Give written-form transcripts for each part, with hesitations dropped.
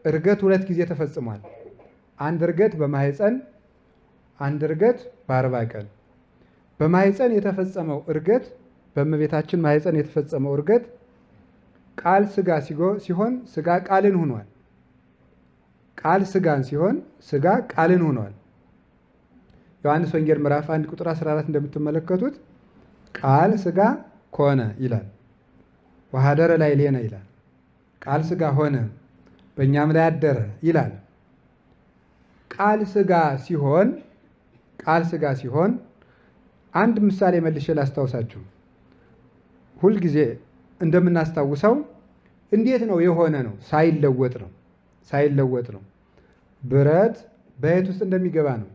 እርገት ሁለት ጊዜ ተፈጽሟል። አንድ እርገት በማህፀን፣ አንድ እርገት በ40 ቀን። በማህፀን የተፈጸመው እርገት በእመቤታችን ማህፀን የተፈጸመው እርገት ቃል ስጋ ሲሆን ስጋ ቃልን ሆኗል። ቃል ስጋን ሲሆን ስጋ ቃልን ሆኗል። ዮሐንስ ወንጌል ምዕራፍ 1 ቁጥር 14 እንደምትመለከቱት ቃል ስጋ ኮነ ይላል። ወሐደረ ላዕሌነ ይላል። ቃል ስጋ ሆነ በእኛም ላይ አደረ ይላል። ቃል ስጋ ሲሆን አንድ ምሳሌ መልሼ ላስታውሳችሁ። ሁልጊዜ እንደምናስታውሰው እንዴት ነው የሆነ ነው? ሳይለወጥ ነው። ብረት በየት ውስጥ እንደሚገባ ነው?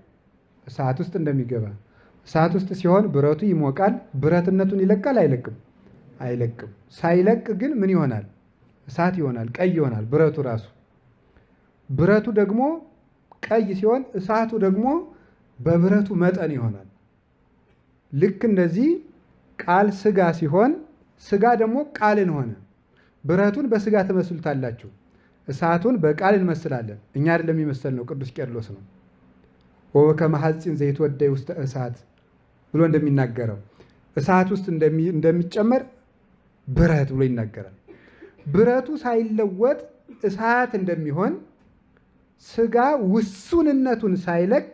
እሳት ውስጥ እንደሚገባ። እሳት ውስጥ ሲሆን ብረቱ ይሞቃል። ብረትነቱን ይለቃል? አይለቅም። ሳይለቅ ግን ምን ይሆናል? እሳት ይሆናል፣ ቀይ ይሆናል ብረቱ ራሱ። ብረቱ ደግሞ ቀይ ሲሆን እሳቱ ደግሞ በብረቱ መጠን ይሆናል። ልክ እንደዚህ ቃል ስጋ ሲሆን ስጋ ደግሞ ቃልን ሆነ። ብረቱን በስጋ ትመስሉታላችሁ፣ እሳቱን በቃል እንመስላለን። እኛ አይደለም የሚመስል ነው፣ ቅዱስ ቄርሎስ ነው። ወበከመ ሐፂን ዘይትወደይ ውስተ እሳት ብሎ እንደሚናገረው እሳት ውስጥ እንደሚጨመር ብረት ብሎ ይናገራል። ብረቱ ሳይለወጥ እሳት እንደሚሆን ስጋ ውሱንነቱን ሳይለቅ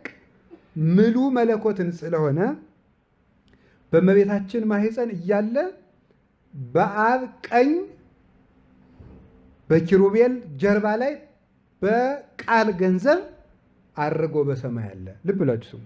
ምሉ መለኮትን ስለሆነ በእመቤታችን ማህፀን እያለ በአብ ቀኝ በኪሩቤል ጀርባ ላይ በቃል ገንዘብ አድርጎ በሰማይ አለ። ልብ ብላችሁ ስሙ።